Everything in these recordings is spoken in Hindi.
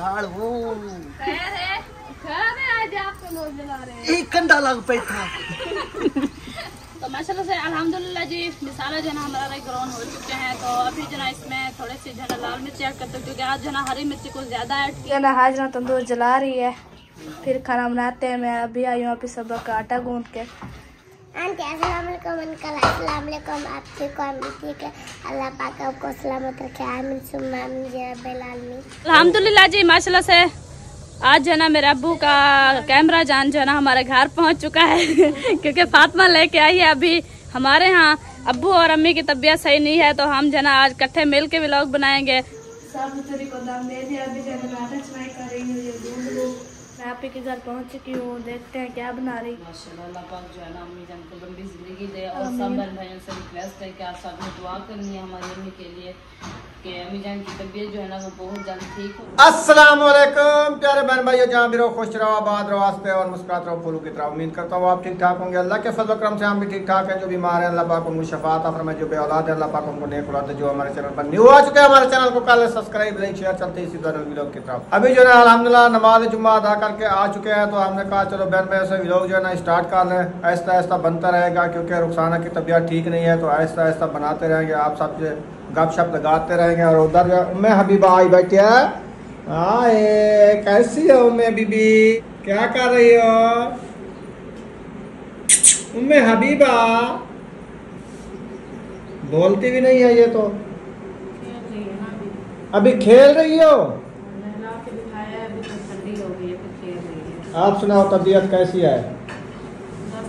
काल हो खैर है आज आप तो लोग जला रहे हैं एक कंडा लग पे था। तो माशाल्लाह से अल्हम्दुलिल्लाह जी मिसाला जो ना हमारा ग्राउंड हो चुके हैं। तो अभी जो ना इसमें थोड़े से जो ना लाल मिर्च ऐड करते हैं क्योंकि आज जो ना हरी मिर्ची कुछ ज़्यादा ऐड किया ना। हाजरा तंदूर जला रही है फिर खाना बनाते हैं। मैं अभी आई हूँ अभी सब का आटा गूंद के। आंटी अस्सलाम वालेकुम अंकल अस्सलाम वालेकुम। आप ठीक हो? हम भी ठीक है। अल्लाह पाक आपको सलामत रखे। आमीन सुम्मा आमीन या रब्बिल आलमीन। अल्हम्दुलिल्लाह जी माशाल्लाह से आज जो है ना मेरे अब्बू का कैमरा जान जो है ना हमारे घर पहुंच चुका है क्योंकि फातिमा लेके आई है। अभी हमारे यहाँ अब्बू और अम्मी की तबीयत सही नहीं है तो हम जो है ना आज इकट्ठे मिल के व्लॉग बनाएंगे। सब को दाम दे दिया। अभी जो है आटा चुनाई कर रही हूँ। मैं आप ही के घर पहुंच चुकी हूँ। देखते हैं क्या बना रही। माशाल्लाह अल्लाह पाक जो है ना अम्मी जान को लंबी जिंदगी दे और सब बहन भाइयों से रिक्वेस्ट है कि आप सब में दुआ करनी है हमारी अम्मी के लिए कि अम्मी जान की तबीयत जो है ना वो बहुत जल्द ठीक हो। अस्सलाम वालेकुम प्यारे बहन भाइयों, जहाँ भी रहो खुश रहो आबाद रहो हंसते और मुस्कुराते रहो फूलों की तरह। उम्मीद करता हूँ आप ठीक ठाक होंगे। अल्लाह के फजल करम से हम भी ठीक ठाक हैं। जो बीमार हैं अल्लाह पाक उनको शफात अता फरमाए। जो बे औलाद है अल्लाह पाक उनको नेक औलाद दे। जो हमारे चैनल पर न्यू आ चुके हैं हमारे चैनल को कर सब्सक्राइब लाइक शेयर चलते इसी तरह व्लॉग की तरफ। अभी जो है अल्हम्दुलिल्लाह नमाज जुम्मा अदा करके आ चुके हैं तो हमने कहा चलो बहन भाई से व्लॉग जो है ना स्टार्ट कर लें। आहिस्ता आहिस्ता बनता रहेगा क्योंकि रुखसाना की तबीयत ठीक नहीं है तो आहिस्ता आहिस्ता बनाते रहेंगे। आप सबसे गपशप लगाते रहेंगे। और उधर जो उम्मे हबीबा आई बैठी है। आए कैसी हो उम्मे बीबी, क्या कर रही हो उम्मे हबीबा? बोलती भी नहीं है ये तो। अभी खेल रही हो? आप सुनाओ तबीयत कैसी है?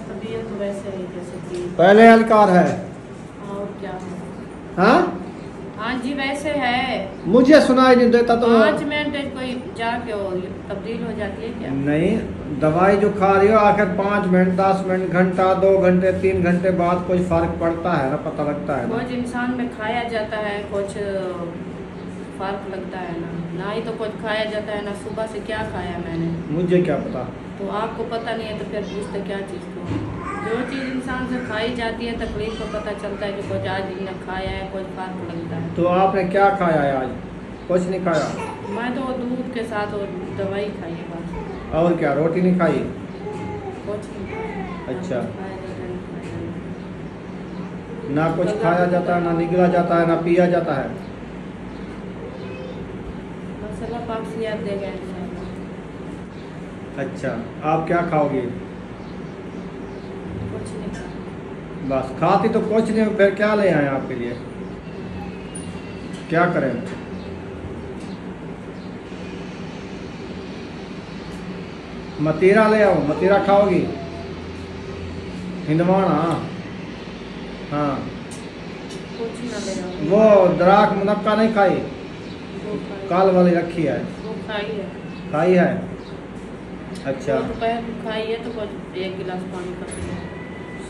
तबीयत तो वैसे ही जैसे पहले हलकार है। और क्या? हाँ हाँ जी वैसे है। मुझे सुनाई नहीं देता तो 5 मिनट कोई जाके तब्दील हो जाती है क्या? नहीं, दवाई जो खा रही हो आखिर 5 मिनट 10 मिनट घंटा 2 घंटे 3 घंटे बाद कोई फर्क पड़ता है ना, पता लगता है ना। कुछ इंसान में खाया जाता है कुछ फर्क लगता है ना ही तो कुछ खाया जाता है ना। सुबह से क्या खाया मैंने मुझे क्या पता। तो आपको पता नहीं है तो फिर पूछते क्या चीज़ को। जो चीज़ इंसान से खाई जाती है तकलीफ को पता चलता है कि कुछ आज ने खाया है कुछ फर्क लगता है। तो आपने क्या खाया है आज? कुछ नहीं खाया? मैं तो दूध के साथ और दवाई खाई है बस। और क्या रोटी नहीं खाई? कुछ नहीं। अच्छा, खाया ना कुछ खाया जाता है ना निगला जाता है ना पिया जाता है। मसाला पाक से याद दे गए। अच्छा, आप क्या खाओगे? कुछ नहीं खा। बस खाती तो कुछ नहीं, फिर क्या ले आए आपके लिए? क्या करें? मतीरा ले आओ। मतीरा खाओगी? हिंदवाना? हाँ। कुछ ना ले आओ। वो दराक मुनक्का नहीं खाई? वो खाई। काल वाली रखी है? वो खाई है। खाई है? अच्छा, दोपहर को खाई है तो कुछ 1 गिलास पानी का पिया।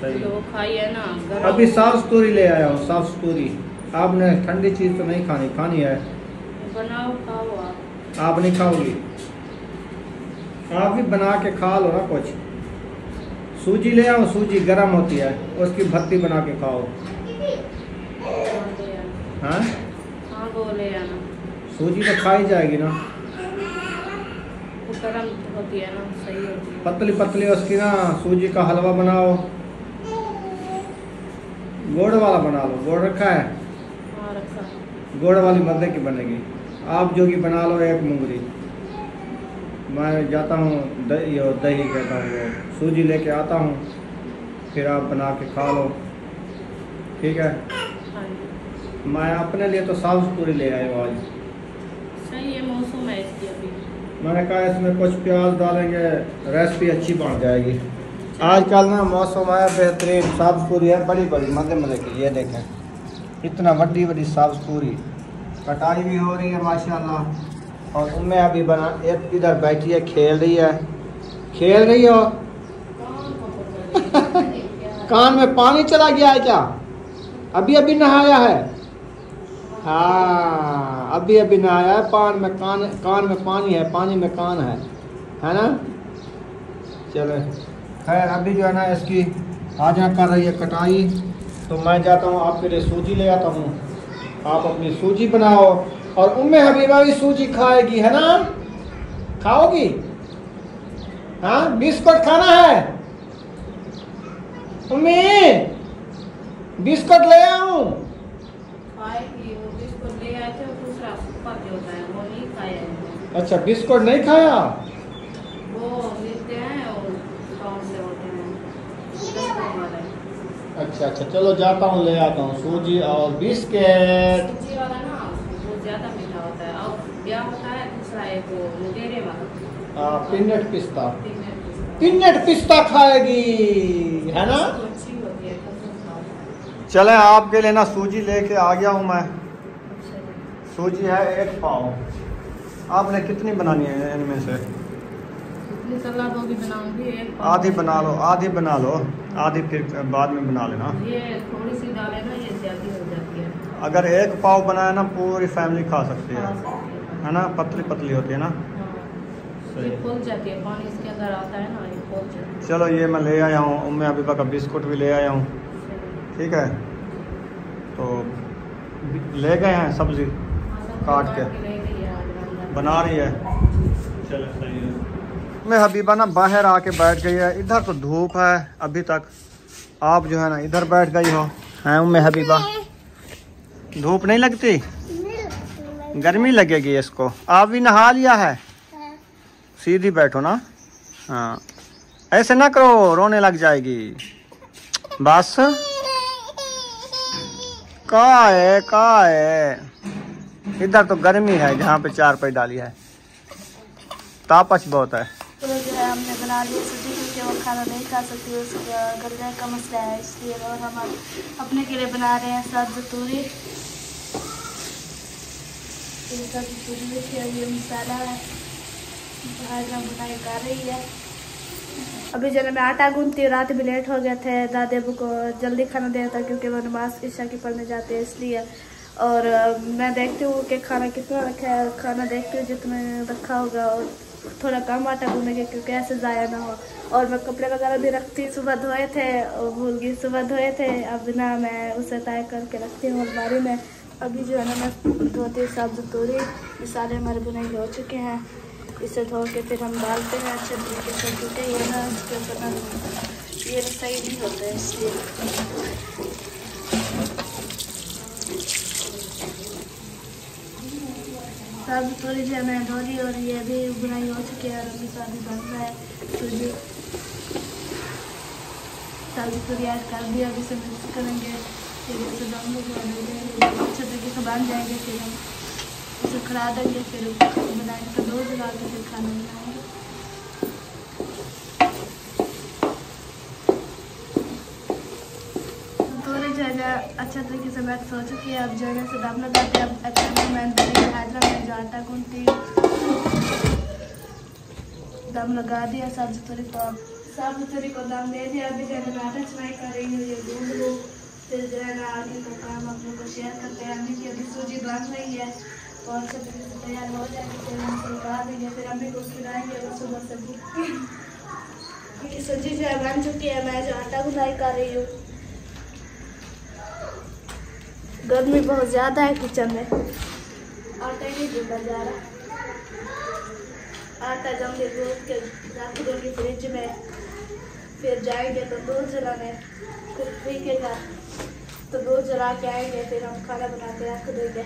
सही। तो वो खाई है ना। अभी साफ सूरी ले आया हूँ। साफ सूरी आपने ठंडी चीज़ तो नहीं खानी, खानी है बनाओ खाओ आप नहीं खाओगी? आप भी बना के खा लो ना कुछ। सूजी ले आओ, सूजी गर्म होती है उसकी भत्ती बना के खाओ। हाँ हाँ वो ले आना। सूजी तो खाई जाएगी ना, वो गर्म होती है ना, सही होती है। पतली पतली उसकी ना सूजी का हलवा बनाओ। गुड़ वाला बना लो। गुड़ रखा है? हाँ रखा है। गुड़ वाली मदे की बनेगी। आप जोगी बना लो 1 मुंगरी। मैं जाता हूँ दही कहता हूँ वो सूजी लेके आता हूँ, फिर आप बना के खा लो, ठीक है? हाँ जी। मैं अपने लिए तो साफ पूरी ले आया आज। सही है, मौसम है इसकी अभी। मैंने कहा इसमें कुछ प्याज डालेंगे रेसिपी अच्छी बन जाएगी। आजकल ना मौसम है बेहतरीन। साफ पूरी है बड़ी बड़ी मजे मजे की। ये देखें इतना बड़ी बड़ी साफ पूरी, कटाई भी हो रही है माशाल्लाह। और उम्में अभी बना एक इधर बैठी है खेल रही है। खेल रही हो? कान में पानी चला गया है क्या? अभी अभी नहाया है? हाँ अभी अभी नहाया है। कान में पानी है, पानी में कान है ना? चलो खैर अभी जो है ना इसकी आज ना कर रही है कटाई, तो मैं जाता हूँ आपके लिए सूजी ले आता हूँ। आप अपनी सूजी बनाओ और उम्मे हबीबा भी सूजी खाएगी, है ना? खाओगी? हाँ, बिस्कुट खाना है? मम्मी बिस्कुट ले आऊं? खाएगी वो बिस्कुट ले आए थे, दूसरा सुपर जो होता है वो नहीं खाया है। अच्छा, बिस्कुट नहीं खाया? वो लेते हैं और कौन से होते हैं 10 रुपए वाले। अच्छा अच्छा, चलो जाता हूँ ले आता हूँ सूजी और बिस्किट। सूजी वाला ना वो ज्यादा मीठा होता है, और क्या होता है दूसरा एक वो मुगेरे वाला पीनट पिस्ता। पीनट पीनट पिस्ता खाएगी है ना? तो अच्छी होती है, कसम खाओ। चले आपके लिए ना सूजी लेके आ गया हूँ मैं। सूजी है 1 पाव। आपने कितनी बनानी है इनमें से? इतनी सलाद होगी बनाऊंगी, एक पाव आधी बना लो, आधी बना लो, आधी फिर बाद में बना लेना। ये थोड़ी सी डाले ना ये ज्यादा हो जाती है। अगर 1 पाव बनाए ना पूरी फैमिली खा सकती खा है, सकते हैं। है ना? पतली पतली होती है ना। हाँ। ये फूल जाती है, पानी इसके अंदर आता है ना, ये फूल जाती है। चलो ये मैं ले आया हूँ, उम्मे हबीबा का बिस्कुट भी ले आया हूँ। ठीक है, तो ले गए हैं सब्जी काट के ले गई है आज बना रही है। चलो सही है। मैं हबीबा ना बाहर आके बैठ गई है, इधर तो धूप है अभी तक, आप जो है ना इधर बैठ गई हो हैं उम्मे हबीबा। धूप नहीं लगती? गर्मी लगेगी इसको। आप भी नहा लिया है? सीधी बैठो ना। हाँ, ऐसे ना करो, रोने लग जाएगी। बस कहाँ है? इधर तो गर्मी है, जहाँ पे चारपाई डाली है तापच बहुत है। तो जो है हमने बना लिया सूजी, क्योंकि वो खाना नहीं खा सकती, उसका गले का मसला है इसलिए। और हम अपने के लिए बना रहे हैं सब्ज़ तूरी। ये मसाला है, भाजना बुनाई कर रही है। अभी जो मैं आटा गूंथती हूँ, रात भी लेट हो गए थे, दादी अबू को जल्दी खाना देना था क्योंकि वो नमाज ईशा की पढ़ने जाते हैं इसलिए। और मैं देखती हूँ कि खाना कितना रखा है, खाना देखती हूँ जितना रखा होगा, और थोड़ा कम आटा गूंदेंगे क्योंकि ऐसे ज़ाया ना हो। और मैं कपड़े वगैरह भी रखती, सुबह धोए थे और भूल गई, सुबह धोए थे, अब ना मैं उसे तय करके रखती हूँ अलमारी में। अभी जो है ना मैं धोती हूँ सब्ज़ तूरी, मसाले हमारे बुनाई हो चुके हैं, इसे धो के फिर हम डालते हैं अच्छे तरीके से, क्योंकि ये ना इसके ऊपर ना ये सही नहीं होता है इसलिए। सब्ज़ तूरी जो है मैं धो ली और ये भी बुनाई हो चुकी है, और अभी सब्ज़ी बन रहा है सूजी। सब्ज़ी तूरी ऐड कर दिया, अभी से मिक्स करेंगे, फिर इसे दम अच्छे तरीके से बन जाएंगे, फिर हम इसे खड़ा देंगे, फिर बनाएंगे तो 2 जगह के फिर खाना बनाएंगे। तूरी जो है ना अच्छा तरीके से मिक्स हो चुकी है, अब जो है से दम लगाते हैं। अब अच्छा से मैंने हाजरा में जो आटा गूंथती दम लगा दिया सब्ज़ी तूरी को। अब सब्ज़ी तूरी को दम दे दिया, अभी जो है आटा चुनाई कर रही हूँ, ये गूंद लूँ, फिर जो है ना आगे का काम अपने को शेयर करते हैं। अभी की अभी सूजी बन रही है और अच्छे तरीके से तैयार हो जाएगी, फिर हम लगा देंगे, फिर अम्मी को खिलाएंगे। और सुबह से सूजी जो है बन चुकी है, मैं जो आटा गुनाई कर रही हूँ। गर्मी बहुत ज़्यादा है किचन में, आटा ही नहीं गूंदा जा रहा। आटा जम के गूंद के रख दूँगी फ्रिज में, फिर जाएंगे तो दूध जलाने, फिर फीकेगा तो दूध जला के आएंगे, फिर हम खाना बना के रख देंगे।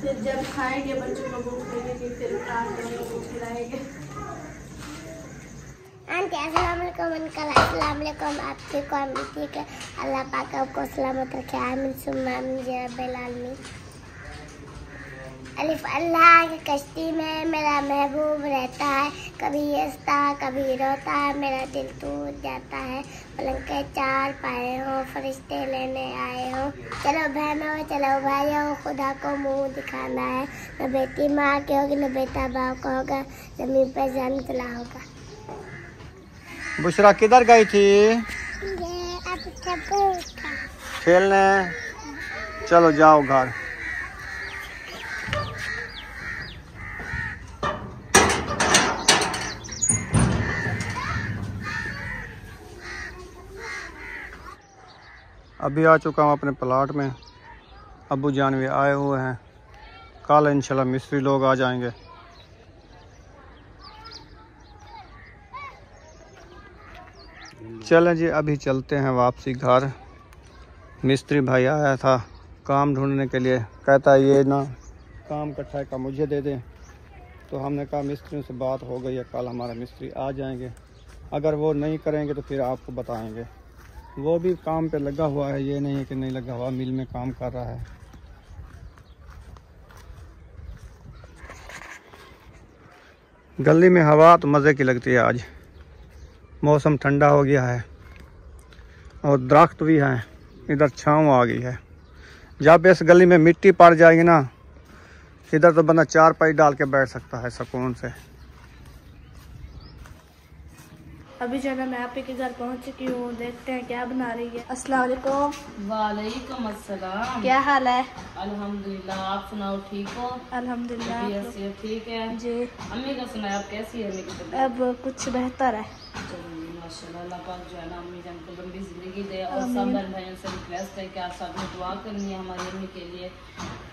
फिर जब खाएंगे बच्चों को भूख लगेगी, फिर उठा के उनको खिलाएंगे। आंटी अस्सलाम वालेकुम, अंकल अस्सलाम वालेकुम। आपके कौन भी ठीक है, अल्लाह पाक आपको सलामत रखे, आमीन सुम्मा आमीन या रब्बिल आलमीन। अलिफ अल्लाह की कश्ती में मेरा महबूब रहता है, कभी हंसता कभी रोता है, मेरा दिल टूट जाता है, पलंग के 4 पाए हो, फरिश्ते लेने आए हो। चलो बहनों चलो भाइयों, खुदा को मुंह दिखाना है, न बेटी माँ की होगी न बेटा बाप का होगा, जमीन पर जान चला होगा। बुशरा किधर गई थी? ये अब खेलने। चलो जाओ घर। अभी आ चुका हूँ अपने प्लाट में, अब्बू जान भी आए हुए हैं, कल इंशाल्लाह मिस्त्री लोग आ जाएंगे, चलें जी, अभी चलते हैं वापसी घर। मिस्त्री भाई आया था काम ढूंढने के लिए, कहता है ये ना काम का ठेका मुझे दे दें। तो हमने कहा मिस्त्रियों से बात हो गई है, कल हमारे मिस्त्री आ जाएंगे, अगर वो नहीं करेंगे तो फिर आपको बताएंगे। वो भी काम पे लगा हुआ है, ये नहीं है कि नहीं लगा हुआ, मिल में काम कर रहा है। गली में हवा तो मज़े की लगती है, आज मौसम ठंडा हो गया है और दरख्त भी हैं, इधर छाँव आ गई है। जब इस गली में मिट्टी पड़ जाएगी ना, इधर तो बंदा चारपाई डाल के बैठ सकता है सुकून से। अभी जो है ना मैं आप ही के घर पहुंच चुकी हूँ, देखते हैं क्या बना रही है। अस्सलाम वालेकुम। वालेकुम अस्सलाम। क्या हाल है? अल्हम्दुलिल्लाह, आप सुनाओ ठीक हो? अल्हम्दुलिल्लाह। तबीयत ठीक है जी। अम्मी का सुनाया, आप कैसी है? अम्मी की तबीयत अब कुछ बेहतर है। चलिए माशाल्लाह, अल्लाह पाक जो है ना अम्मी जान को लंबी जिंदगी दे। और सब बहन भाइयों से रिक्वेस्ट है कि आप साथ में दुआ करनी है हमारी अम्मी के लिए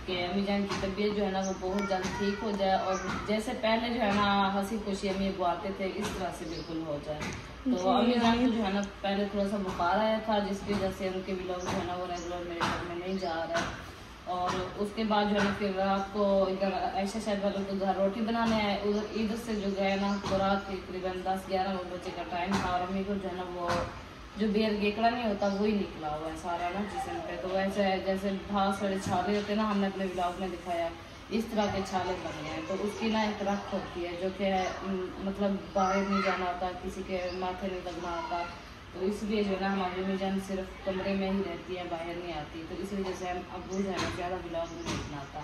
कि अम्मी जान की तबीयत जो है ना वो बहुत जल्द ठीक हो जाए और जैसे पहले जो है ना हंसी खुशी अम्मी बुआते थे इस तरह से बिल्कुल हो जाए। तो अम्मी जान को जो है ना पहले थोड़ा सा बुखार आया था, जिसकी वजह से उनके व्लॉग जो है ना वो रेगुलर मेरे घर में नहीं जा रहा है। और उसके बाद जो है ना फिर आपको इधर ऐशा शायद वालों को घर रोटी बनाने आए, उधर इधर से जो गए ना तो रात के करीबन 10-11 बजे का टाइम था और अम्मी को जो है ना वो जो बेर गेकड़ा नहीं होता वही निकला हुआ है सारा ना जिसम पे। तो वैसे जैसे घास वाले छाले होते हैं ना, हमने अपने व्लॉग में दिखाया इस तरह के छाले बने हैं। तो उसकी ना एक रख होती है जो कि मतलब बाहर नहीं जाना होता, किसी के माथे नहीं लगना होता। तो इसलिए जो है ना हमारी अम्मी जान सिर्फ कमरे में ही रहती है, बाहर नहीं आती। तो इस वजह से हम अब्बू जो है ना ज़्यादा व्लॉग नहीं बनाता।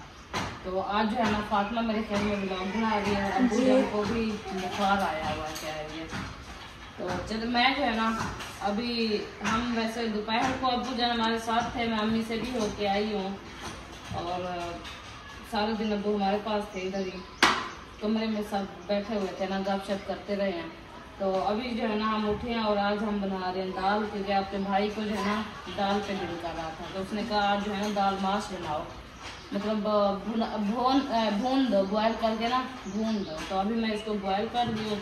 तो आज जो है ना फातिमा मेरे ख्याल में व्लॉग बना रही है, अब्बू जान को भी बुखार आया हुआ क्या है ये। तो चलो मैं जो है ना अभी हम वैसे दोपहर को अब्बू जान हमारे साथ थे, मैं अम्मी से भी होके आई हूँ और सारे दिन अब्बू हमारे पास थे, इधर ही कमरे में सब बैठे हुए थे ना, गपशप करते रहे हैं। तो अभी जो है ना हम उठे हैं और आज हम बना रहे हैं दाल, क्योंकि आपके भाई को जो है ना दाल पे दिल कर रहा था। तो उसने कहा आज जो है ना दाल माश बनाओ, मतलब भून दो, बॉयल करके ना भून दो। तो अभी मैं इसको बॉयल कर दी हूँ,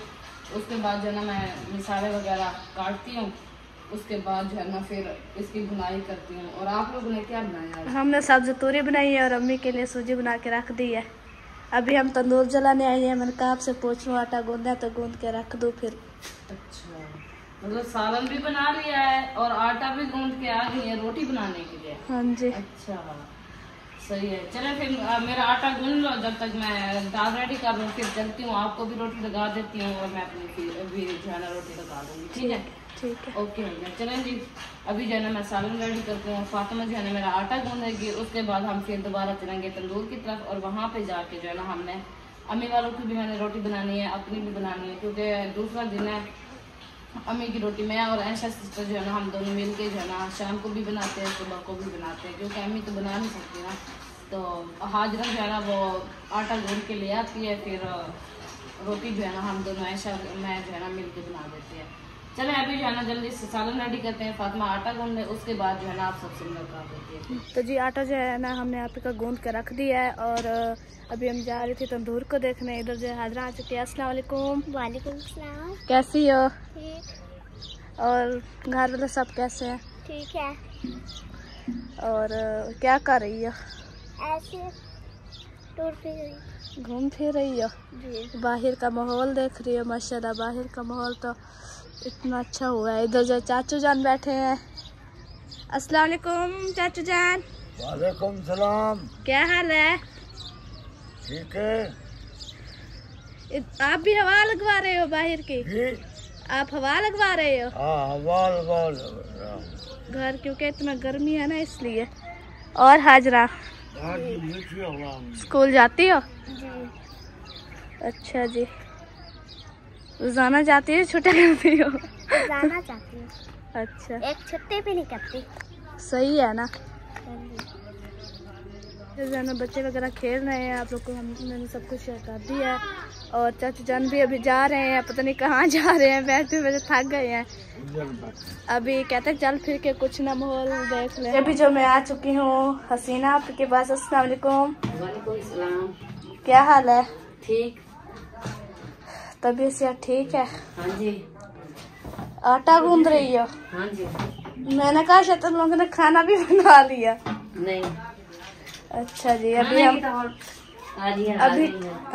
उसके बाद जो है ना मैं मसाले वगैरह काटती हूँ, उसके बाद जो है ना फिर इसकी बुनाई करती हूँ। और आप लोगों ने क्या बनाया? हमने सब्जी तूरी बनाई है और अम्मी के लिए सूजी बना के रख दी है। अभी हम तंदूर जलाने आई हैं, मैंने कहा आपसे पूछ लूँ आटा गूंदा तो गूंद के रख दो फिर। अच्छा, मतलब सालन भी बना लिया है और आटा भी गूंद के आ गई है रोटी बनाने के लिए? हाँ जी। अच्छा सही है, चले फिर मेरा आटा गूंद लो जब तक मैं दाल रेडी कर लूँ, फिर चलती हूँ, आपको भी रोटी लगा देती हूँ और मैं अपनी भी जो है ना रोटी लगा दूँगी। ठीक है? ठीक है, ओके हो गया। चलें जी, अभी जो है ना मैं सालन रेडी करती हूँ, फातिमा जो है ना मेरा आटा गूंदेगी, उसके बाद हम फिर दोबारा चलेंगे तंदूर की तरफ और वहाँ पे जाके जो है ना हमने अम्मी वालों की भी मैंने रोटी बनानी है, अपनी भी बनानी है, क्योंकि दूसरा दिन है अम्मी की रोटी मैं और ऐशा सिस्टर जो है ना हम दोनों मिल के जो है ना शाम को भी बनाते हैं, सुबह को भी बनाते हैं, क्योंकि अम्मी तो बना नहीं सकती ना। तो हाजरा जो है ना वो आटा गूंद के ले आती है, फिर रोटी जो है ना हम दोनों ऐशा मैं जो है ना मिल के बना देते हैं। चलें अभी जो है ना जल्दी से सालन रेडी करते हैं, फातिमा आटा गूंद ले, उसके बाद जो है ना आप सबसे मुलाकात होती है। तो जी आटा जो है ना हमने आप का गूंद के रख दिया है और अभी हम जा रहे थे तंदूर को देखने। इधर जो है हाजरा आ चुकी है। अस्सलाम वालेकुम। वालेकुम सलाम। कैसी हो? ठीक। और घर वाले सब कैसे हैं? ठीक है। और क्या कर रही हो? ऐसे टूर फिर रही, घूम फिर रही हो जी। बाहर का माहौल देख रही हो? माशाल्लाह बाहर का माहौल तो इतना अच्छा हुआ है। इधर जो चाचू जान बैठे हैं। अस्सलाम वालेकुम चाचू जान। वालेकुम सलाम। क्या हाल है? ठीक है। आप भी हवा लगवा रहे हो बाहर की? जी आप हवा लगवा रहे हो? हाँ हवा घर क्योंकि इतना गर्मी है ना इसलिए। और हाजरा स्कूल जाती हो? जी। अच्छा जी, रोजाना जाती है छुट्टी करती हो? जाना चाहती हूँ। अच्छा, एक छुट्टी भी नहीं करती। सही है ना। जाना बच्चे वगैरह खेल रहे हैं, आप लोग को मैंने सब कुछ शेयर कर दिया है। और चाचू जान भी अभी जा रहे हैं, पता नहीं कहाँ जा रहे हैं, बैठते बैठे थक गए हैं। अभी कहते चल फिर के कुछ ना माहौल देख ले। अभी जो मैं आ चुकी हूँ हसीना आपके पास। अस्सलाम वालेकुम। वालेकुम सलाम। क्या हाल है? ठीक। तबीयत से ठीक है? हाँ जी। आटा गूंद रही हो? हाँ जी। मैंने कहा शायद तुम लोगों ने खाना भी बना लिया। नहीं। अच्छा जी, अभी हम अभी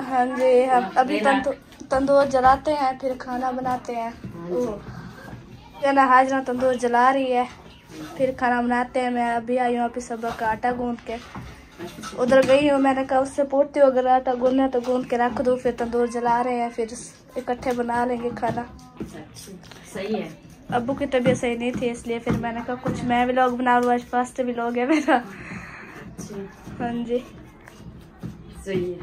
हाँ जी हम अभी तंदूर जलाते हैं, फिर खाना बनाते हैं। जना हाजरा तंदूर जला रही है, फिर खाना बनाते हैं। मैं अभी आई हूँ, अभी सब का आटा गूंद के उधर गई हूँ। मैंने कहा उससे पूछती हूँ अगर आटा गूंदना है तो गूंद के रख दो। फिर तंदूर जला रहे हैं, फिर इकट्ठे बना लेंगे खाना। सही है। अब्बू की तबीयत सही नहीं थी, इसलिए फिर मैंने कहा कुछ मैं व्लॉग बना लूँ। आज फर्स्ट व्लॉग है मेरा। हाँ जी सही है।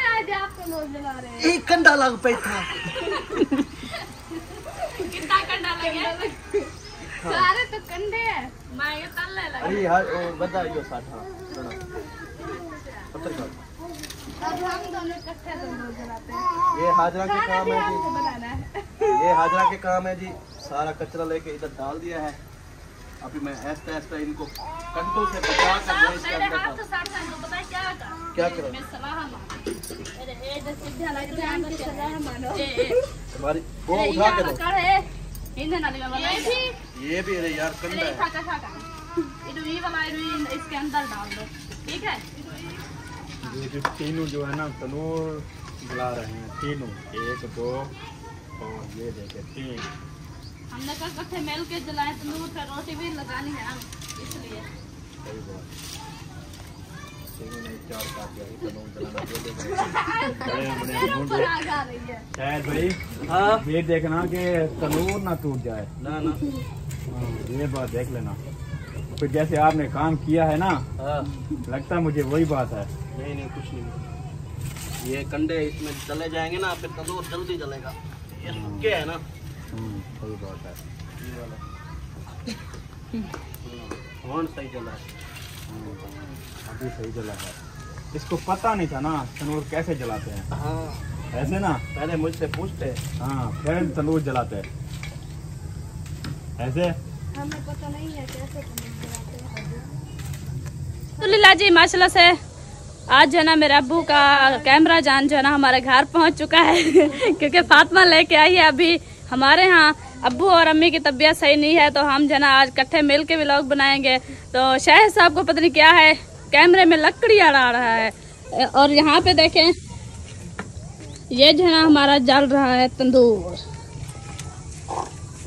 आज आप तंदूर जला रहे हैं। एक कंडा लग पे था। कितना कंडा लगे? सारे तो कंडे हैं। मैं ये तलने लगा। अरे यार बता यो साठा अब हम दोनों इकट्ठे तंदूर जलाते हैं। ये हाजरा के काम है जी। बनाना है। ये हाजरा के काम है जी। सारा कचरा लेके इधर डाल दिया है। अभी मैं ऐसा ऐसा इनको कंटों से बचा कर इसके अंदर डाल। क्या करो? तुम्हारी वो उठा के दो। ये भी अरे यार कंडा है। इसके अंदर डाल दो, ठीक है? ये जो तीनों जो है ना तंदूर जला रहे हैं, तीनों, 1 2 और ये देखे 3। हमने कल इकट्ठे मिल के जलाए तंदूर, फिर रोटी भी लगानी है हम, इसलिए। सही बात। तीनों ने 4 काट दिया तंदूर जलाना। ये देख बड़े आग आ रही है। शायद भाई हाँ ये देखना कि तंदूर ना टूट जाए ना। हाँ, ये बात देख लेना। फिर जैसे आपने काम किया है ना, हाँ लगता है मुझे वही बात है। नहीं कुछ नहीं। ये कंडे इसमें चले जाएंगे ना, फिर तंदूर जल्दी जलेगा। ये सूखे है ना। सही बात है। ये वाला कौन सही चला है? अभी सही जला है। इसको पता नहीं था ना तंदूर कैसे जलाते हैं। हाँ ऐसे ना पहले मुझसे पूछते। हाँ, फिर तंदूर जलाते हैं ऐसे। हमें पता नहीं है कैसे तंदूर जलाते हैं। अल्हम्दुलिल्लाह जी, माशाल्लाह से आज जो है ना मेरे अब्बू का कैमरा जान जो है ना हमारे घर पहुंच चुका है क्योंकि फातिमा लेके आई है। अभी हमारे यहाँ अब्बू और अम्मी की तबीयत सही नहीं है, तो हम जो है ना आज इकट्ठे मिल के व्लॉग बनाएंगे। तो शाहिद साहब को पता नहीं क्या है, कैमरे में लकड़ी अड़ा रहा है। और यहाँ पे देखें, ये जो है ना हमारा जल रहा है तंदूर।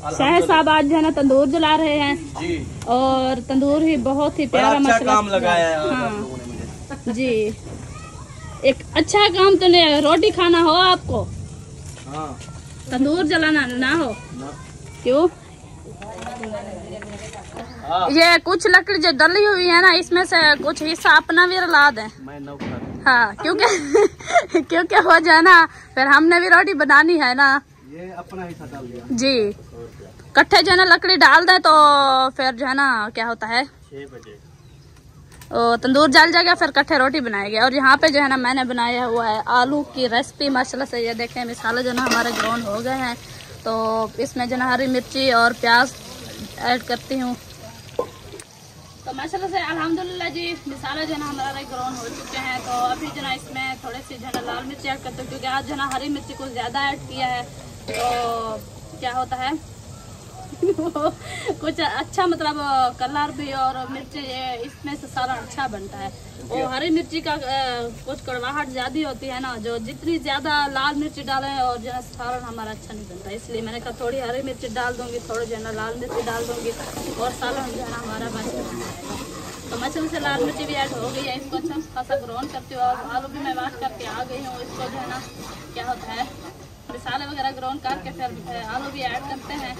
शाहिद साहब आज जो है ना तंदूर जला रहे हैं जी। और तंदूर ही बहुत ही प्यारा अच्छा मसला काम लगाया है हाँ आप लोगों ने मुझे। जी, एक अच्छा काम तो नहीं। रोटी खाना हो आपको, हाँ तंदूर जलाना ना हो। ना। क्यों? हाँ ये कुछ लकड़ी जो डली हुई है ना, इसमें से कुछ हिस्सा अपना भी रला दें। मैं नौकर। हाँ, क्योंकि क्योंकि हो जाए ना, फिर हमने भी रोटी बनानी है ना। ये अपना हिस्सा डाल दिया जी, कट्ठे जो है ना लकड़ी डाल दे तो फिर जो है ना क्या होता है, 6 बजे तंदूर जल जाएगा, फिर कट्ठे रोटी बनाएंगे। और यहाँ पे जो है ना मैंने बनाया हुआ है आलू की रेसिपी। माशाल्लाह से ये देखें, मिसाले जो ना हमारे ग्राउंड हो गए हैं, तो इसमें जो ना हरी मिर्ची और प्याज ऐड करती हूँ। तो माशाल्लाह से अल्हम्दुलिल्लाह जी, मिसाले जो ना हमारे ग्राउंड हो चुके हैं। तो अभी जो ना इसमें थोड़ी सी जो है लाल मिर्ची ऐड करती हूँ, क्योंकि आज जो ना हरी मिर्ची कुछ ज़्यादा ऐड किया है। तो क्या होता है कुछ अच्छा मतलब कलर भी और मिर्ची इसमें से सारा अच्छा बनता है। और हरी मिर्ची का कुछ कड़वाहट ज्यादा होती है ना, जो जितनी ज्यादा लाल मिर्ची डालें और जो है सालन हमारा अच्छा नहीं बनता। इसलिए मैंने कहा थोड़ी हरी मिर्ची डाल दूंगी, थोड़ी जो है ना लाल मिर्ची डाल दूंगी और सालन जो है ना हमारा बन जाएगा। तो मछली से लाल मिर्ची भी ऐड हो गई है। इसको अच्छा खासा ग्राउंड करती हूँ। और आलू भी मैं वाश करके आ गई हूँ। इसको जो है ना क्या होता है, मसाले वगैरह ग्राउंड करके फिर आलू भी ऐड करते हैं।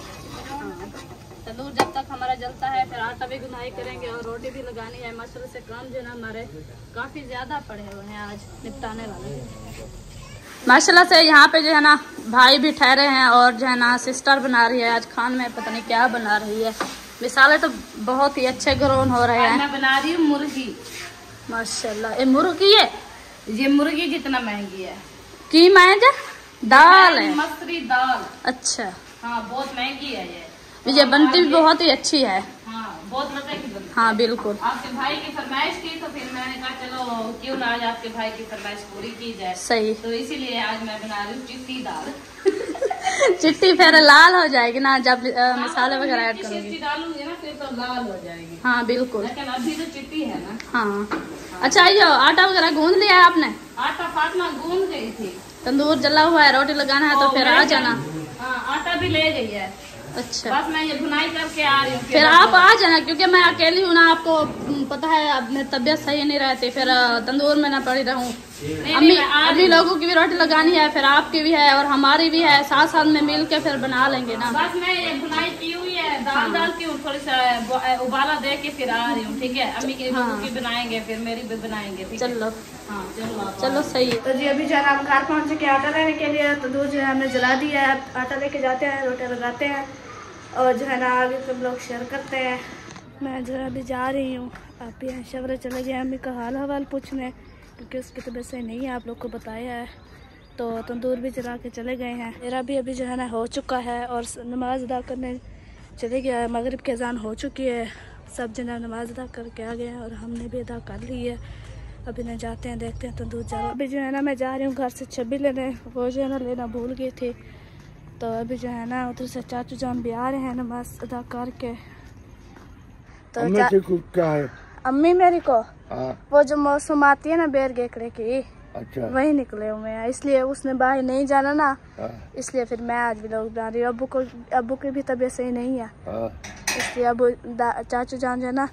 तंदूर जब तक हमारा जलता है, फिर आटा भी गुनाई करेंगे और रोटी भी लगानी है। मसाले से काम जो है ना हमारे काफ़ी ज़्यादा पड़े हुए हैं आज निपटाने वाले। माशाल्लाह से यहाँ पे जो है ना भाई भी ठहरे हैं और जो है ना सिस्टर बना रही है आज खान में, पता नहीं क्या बना रही है। मिसाले तो बहुत ही अच्छे ग्राउंड हो रहे हैं। मैं बना रही हूँ मुर्गी। माशाल्लाह, ये मुर्गी है? ये मुर्गी कितना महंगी है। की महंगा? दाल है, मसूरी दाल। अच्छा हाँ बहुत महंगी है ये। ये बनती भी बहुत ही अच्छी है। हाँ बहुत मजे की बनती है। हाँ बिल्कुल। आपके भाई की फरमाइश की तो फिर मैंने कहा चलो क्यों ना आज आपके भाई की फरमाइश पूरी की जाए। सही। तो इसीलिए आज मैं बना रही हूँ चिट्टी दाल। चिट्टी फिर लाल हो जाएगी ना जब मसाले वगैरह ऐड करोगी। चिट्टी डालूंगी ना फिर तो लाल हो जाएगी। हाँ बिल्कुल। लेकिन अभी तो चिट्टी है ना। हाँ अच्छा ये आटा वगैरह गूंद लिया है आपने? आटा फातिमा गूंद गई थी। तंदूर जला हुआ है, रोटी लगाना है तो फिर आ जाना। हाँ आटा भी ले गई है। अच्छा बस मैं ये भुनाई करके आ रही हूँ। फिर आप आ जाना क्योंकि मैं अकेली हूँ ना, आपको पता है अब मेरी तबीयत सही नहीं रहती, फिर तंदूर में ना पड़ी रहूँ। अम्मी लोगों की भी रोटी लगानी है, फिर आपकी भी है और हमारी भी है, साथ साथ में मिल के फिर बना लेंगे ना। बस मैं ये भुनाई की हुई है, दाल डालती हूँ, थोड़ी सा उबाला दे के फिर आ रही हूँ। ठीक है अम्मी की की बनाएंगे फिर मेरी भी बनाएंगे। चलो हाँ चलो सही है। तो जी अभी जो है हम घर पहुँच चुके आटा लेने के लिए। तो दूध जो है हमने जला दिया है, आटा लेके जाते हैं, रोटी लगाते हैं और जो है ना आगे सब लोग शेयर करते हैं। मैं जो है अभी जा रही हूँ, आप भी यहाँ शवरे चले गए अम्मी का हाल हवाल पूछने क्योंकि उसकी तबीयत सही नहीं है, आप लोग को बताया है। तो तंदूर भी जला के चले गए हैं। मेरा भी अभी जो है ना हो चुका है और नमाज अदा करने चले गया है। मगरिब की अजान हो चुकी है, सब जना नमाज अदा करके आ गए हैं और हमने भी अदा कर ली है। अभी ना जाते हैं, देखते हैं तंदूर जला। अभी जो है ना मैं जा रही हूँ घर से छब्बी लेने, वो जो है ना लेना भूल गई थी। तो अभी जो है ना उधर से चाचू जान भी आ रहे हैं नमाज अदा करके। तो क्या है? अम्मी मेरी को हाँ। वो जो मौसम आती है ना बेर गेकड़े की, अच्छा वही निकले हुए हैं, इसलिए उसने बाहर नहीं जाना ना। हाँ। इसलिए फिर मैं आज भी लोग बना रही हूँ। अब्बू की भी तबीयत सही नहीं है, हाँ। इसलिए अबू चाचू जान जो है ना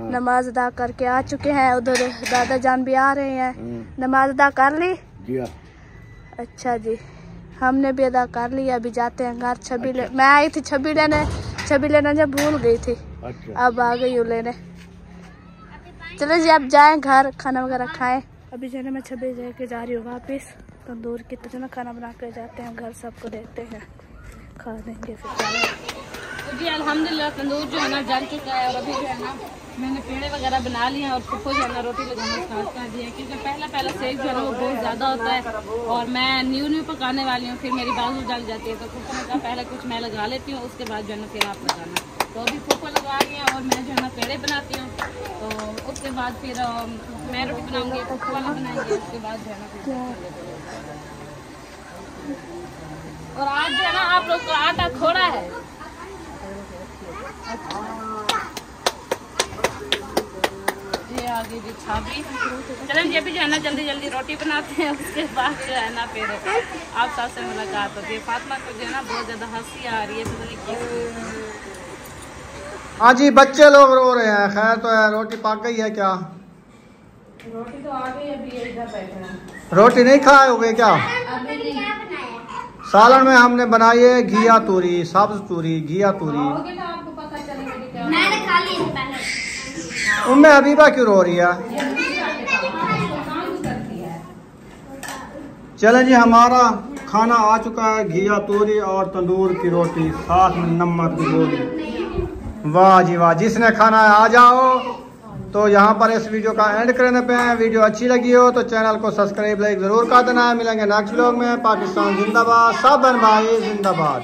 नमाज अदा करके आ चुके हैं। उधर दादा जान भी आ रहे हैं। नमाज अदा कर ली? अच्छा जी, हमने भी अदा कर लिया। अभी जाते हैं घर छब्बी ले। मैं आई थी छब्बी लेने जब भूल गई थी। अच्छा। अब आ गई हूँ लेने। चलो जी अब जाएं घर, खाना वगैरह खाएं। अभी जो है ना मैं छब्बी लेके जा रही हूँ वापस। तंदूर की तरह खाना बना कर जाते हैं घर, सबको देते हैं, खा देंगे फिर। तो जी अल्हम्दुलिल्लाह तंदूर जो है ना जल चुका है और अभी जो है ना मैंने पेड़े वगैरह बना लिए हैं और फुफ्फो जो है ना रोटी लगाना स्टार्ट कर दिया है क्योंकि पहला सेक जो है ना वो बहुत ज़्यादा होता है और मैं न्यू पकाने वाली हूँ, फिर मेरी बाजू जल जाती है। तो फुफ्फो ने कहा पहले कुछ मैं लगा लेती हूँ, उसके बाद जो है ना फिर आप लगाना। तो अभी फुफ्फो लगा रही हैं और मैं जो है ना पेड़े बनाती हूँ, तो उसके बाद फिर मैं रोटी बनाऊँगी, फुफ्फो वाला बनाएंगे, उसके बाद जो है ना फिर। और आज जो है ना आप लोग का आटा थोड़ा है। ये आगे जी छाबी। चलें ये भी जो है ना जल्दी जल्दी रोटी बनाते हैं, उसके बाद जो है ना फिर आप साथ से मुलाकात होती है। फातिमा को जो है ना बहुत ज़्यादा हंसी आ रही है, पता नहीं क्यों। हाँ जी बच्चे लोग रो रहे हैं। खैर तो है, रोटी पक गई है क्या? रोटी तो आ गई, अभी इधर बैठे हैं। रोटी नहीं खाए हो गए क्या? सालन में हमने बनाई है घिया तूरी, सब्ज तूरी, घिया तूरी। आपको पता चलेगा कि क्या मैंने खा ली पहले। उम्मे हबीबा क्यों रो रही है? चलें जी हमारा खाना आ चुका है, घिया तूरी और तंदूर की रोटी, साथ में नमक की गोली। वाह जी वाह, जिसने खाना है आ जाओ। तो यहाँ पर इस वीडियो का एंड करने पे हैं। वीडियो अच्छी लगी हो तो चैनल को सब्सक्राइब लाइक जरूर कर देना है। मिलेंगे नेक्स्ट व्लॉग में। पाकिस्तान जिंदाबाद, सब बहन भाई जिंदाबाद।